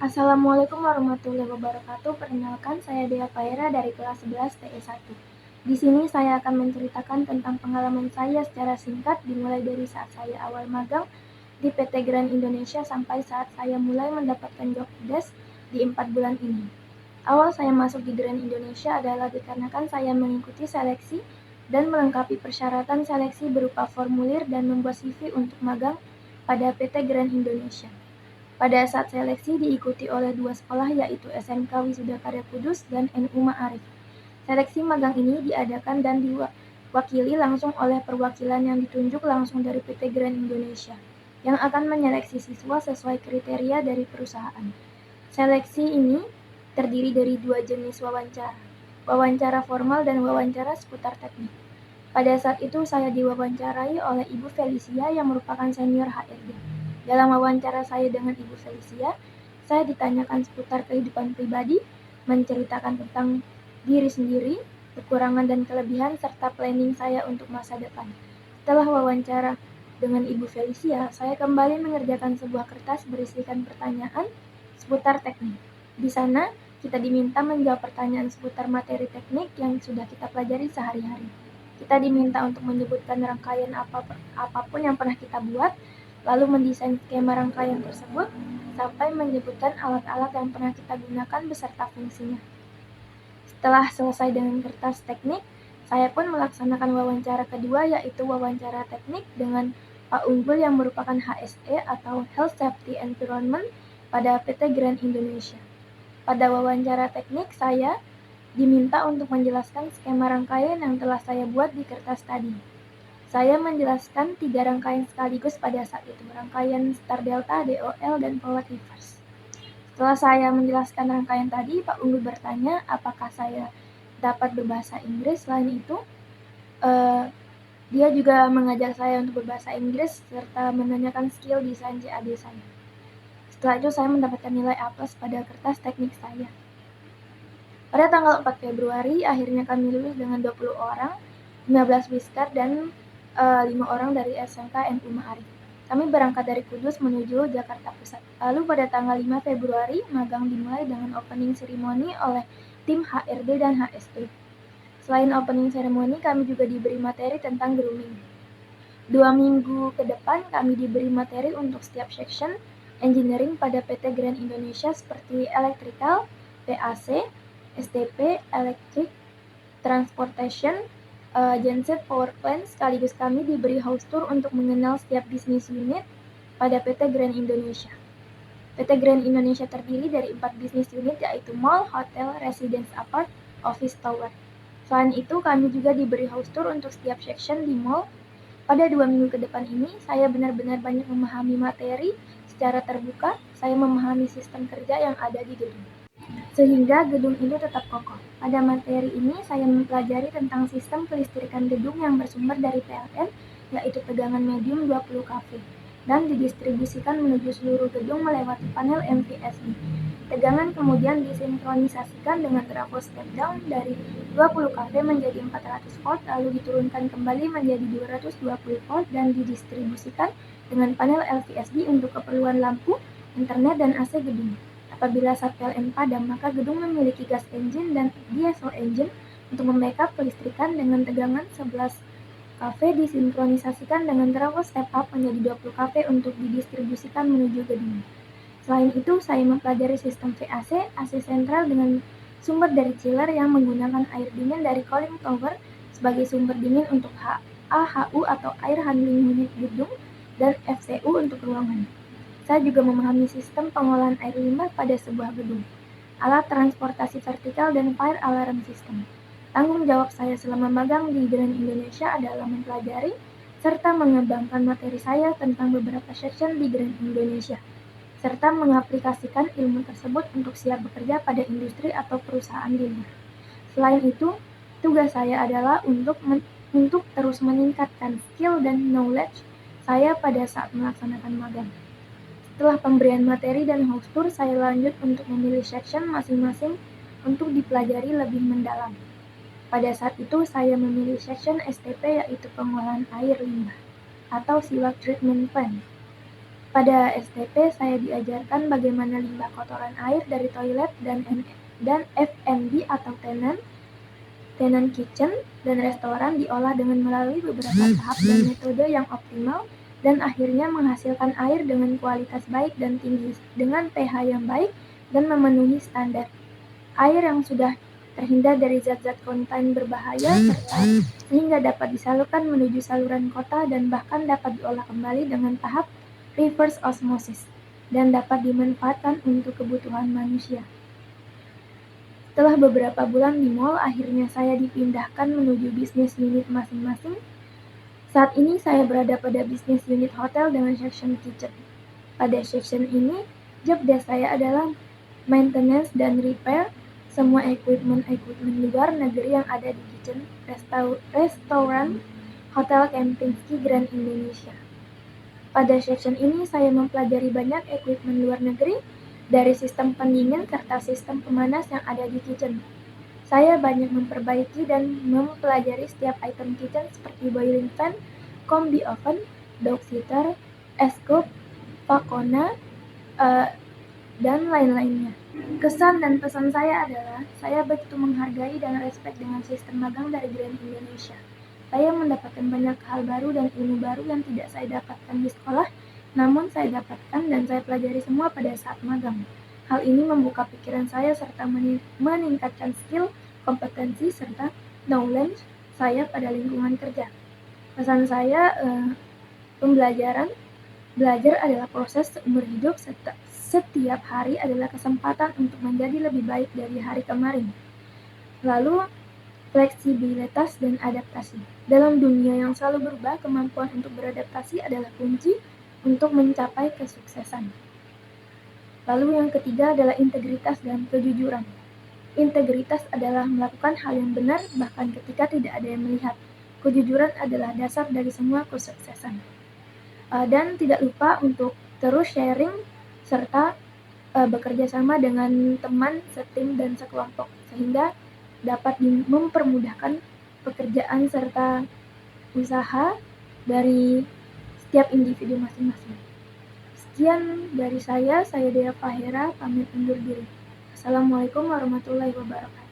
Assalamualaikum warahmatullahi wabarakatuh. Perkenalkan, saya Dea Faira dari kelas 11 TE1. Di sini saya akan menceritakan tentang pengalaman saya secara singkat dimulai dari saat saya awal magang di PT Grand Indonesia sampai saat saya mulai mendapatkan job desk di 4 bulan ini. Awal saya masuk di Grand Indonesia adalah dikarenakan saya mengikuti seleksi dan melengkapi persyaratan seleksi berupa formulir dan membuat CV untuk magang pada PT Grand Indonesia. Pada saat seleksi diikuti oleh 2 sekolah yaitu SMK Wisuda Karya Kudus dan NU Ma'arif. Seleksi magang ini diadakan dan diwakili langsung oleh perwakilan yang ditunjuk langsung dari PT Grand Indonesia yang akan menyeleksi siswa sesuai kriteria dari perusahaan. Seleksi ini terdiri dari 2 jenis wawancara formal dan wawancara seputar teknik. Pada saat itu saya diwawancarai oleh Ibu Felicia yang merupakan senior HRD. Dalam wawancara saya dengan Ibu Felicia, saya ditanyakan seputar kehidupan pribadi, menceritakan tentang diri sendiri, kekurangan dan kelebihan, serta planning saya untuk masa depan. Setelah wawancara dengan Ibu Felicia, saya kembali mengerjakan sebuah kertas berisikan pertanyaan seputar teknik. Di sana, kita diminta menjawab pertanyaan seputar materi teknik yang sudah kita pelajari sehari-hari. Kita diminta untuk menyebutkan rangkaian apapun yang pernah kita buat, lalu mendesain skema rangkaian tersebut, sampai menyebutkan alat-alat yang pernah kita gunakan beserta fungsinya. Setelah selesai dengan kertas teknik, saya pun melaksanakan wawancara kedua yaitu wawancara teknik dengan Pak Unggul yang merupakan HSE atau Health Safety Environment pada PT Grand Indonesia. Pada wawancara teknik, saya diminta untuk menjelaskan skema rangkaian yang telah saya buat di kertas tadi. Saya menjelaskan 3 rangkaian sekaligus pada saat itu, rangkaian Star Delta, DOL, dan Forward Reverse. Setelah saya menjelaskan rangkaian tadi, Pak Unggul bertanya apakah saya dapat berbahasa Inggris. Selain itu, dia juga mengajak saya untuk berbahasa Inggris serta menanyakan skill desain CAD saya. Setelah itu saya mendapatkan nilai A+ pada kertas teknik saya. Pada tanggal 4 Februari, akhirnya kami lulus dengan 20 orang, 15 Wiskar dan 5 orang dari SMK NU Ma'arif. Kami berangkat dari Kudus menuju Jakarta Pusat. Lalu pada tanggal 5 Februari, magang dimulai dengan opening ceremony oleh tim HRD dan HSE. Selain opening ceremony, kami juga diberi materi tentang grooming. 2 minggu ke depan, kami diberi materi untuk setiap section engineering pada PT Grand Indonesia seperti electrical, PAC, STP, Electric, Transportation, Genset Power Plant, sekaligus kami diberi house tour untuk mengenal setiap bisnis unit pada PT Grand Indonesia. PT Grand Indonesia terdiri dari 4 bisnis unit yaitu mall, hotel, residence apart, office tower. Selain itu, kami juga diberi house tour untuk setiap section di mall. Pada 2 minggu ke depan ini, saya benar-benar banyak memahami materi secara terbuka. Saya memahami sistem kerja yang ada di gedung, sehingga gedung itu tetap kokoh. Pada materi ini, saya mempelajari tentang sistem kelistrikan gedung yang bersumber dari PLN, yaitu tegangan medium 20 kV, dan didistribusikan menuju seluruh gedung melewati panel MVSI. Tegangan kemudian disinkronisasikan dengan trafo step down dari 20 kV menjadi 400 volt, lalu diturunkan kembali menjadi 220 volt dan didistribusikan dengan panel LVSD untuk keperluan lampu, internet, dan AC gedung. Apabila saat PLN padam, maka gedung memiliki gas engine dan diesel engine untuk membackup kelistrikan dengan tegangan 11 kV disinkronisasikan dengan trafo step up menjadi 20 kV untuk didistribusikan menuju gedung. Selain itu, saya mempelajari sistem VAC, AC sentral dengan sumber dari chiller yang menggunakan air dingin dari cooling tower sebagai sumber dingin untuk AHU atau air handling unit gedung dan FCU untuk ruangan. Saya juga memahami sistem pengolahan air limbah pada sebuah gedung, alat transportasi vertikal, dan fire alarm system. Tanggung jawab saya selama magang di Grand Indonesia adalah mempelajari serta mengembangkan materi saya tentang beberapa section di Grand Indonesia, serta mengaplikasikan ilmu tersebut untuk siap bekerja pada industri atau perusahaan di luar. Selain itu, tugas saya adalah untuk terus meningkatkan skill dan knowledge saya pada saat melaksanakan magang. Setelah pemberian materi dan house tour, saya lanjut untuk memilih section masing-masing untuk dipelajari lebih mendalam. Pada saat itu, saya memilih section STP yaitu pengolahan air limbah atau sewage treatment plant. Pada STP, saya diajarkan bagaimana limbah kotoran air dari toilet dan F&B atau tenant kitchen, dan restoran diolah dengan melalui beberapa tahap dan metode yang optimal, dan akhirnya menghasilkan air dengan kualitas baik dan tinggi, dengan pH yang baik dan memenuhi standar. Air yang sudah terhindar dari zat-zat konten berbahaya, serta sehingga dapat disalurkan menuju saluran kota dan bahkan dapat diolah kembali dengan tahap reverse osmosis, dan dapat dimanfaatkan untuk kebutuhan manusia. Setelah beberapa bulan di mall, akhirnya saya dipindahkan menuju bisnis unit masing-masing. Saat ini saya berada pada bisnis unit hotel dengan section kitchen. Pada section ini, job desk saya adalah maintenance dan repair semua equipment luar negeri yang ada di kitchen restoran Hotel Kempinski Grand Indonesia. Pada section ini saya mempelajari banyak equipment luar negeri, dari sistem pendingin serta sistem pemanas yang ada di kitchen. Saya banyak memperbaiki dan mempelajari setiap item kitchen seperti boiling fan, combi oven, dog sitter, S-scoop, Fakona, dan lain-lainnya. Kesan dan pesan saya adalah, saya begitu menghargai dan respect dengan sistem magang dari Grand Indonesia. Saya mendapatkan banyak hal baru dan ilmu baru yang tidak saya dapatkan di sekolah, namun saya dapatkan dan saya pelajari semua pada saat magang. Hal ini membuka pikiran saya serta meningkatkan skill, kompetensi, serta knowledge saya pada lingkungan kerja. Pesan saya, belajar adalah proses seumur hidup, setiap hari adalah kesempatan untuk menjadi lebih baik dari hari kemarin. Lalu, fleksibilitas dan adaptasi. Dalam dunia yang selalu berubah, kemampuan untuk beradaptasi adalah kunci untuk mencapai kesuksesan. Lalu yang ketiga adalah integritas dan kejujuran. Integritas adalah melakukan hal yang benar bahkan ketika tidak ada yang melihat. Kejujuran adalah dasar dari semua kesuksesan. Dan tidak lupa untuk terus sharing serta bekerja sama dengan teman, setim, dan sekelompok sehingga dapat mempermudahkan pekerjaan serta usaha dari setiap individu masing-masing. Sekian dari saya Dea Fahera, pamit undur diri. Assalamualaikum warahmatullahi wabarakatuh.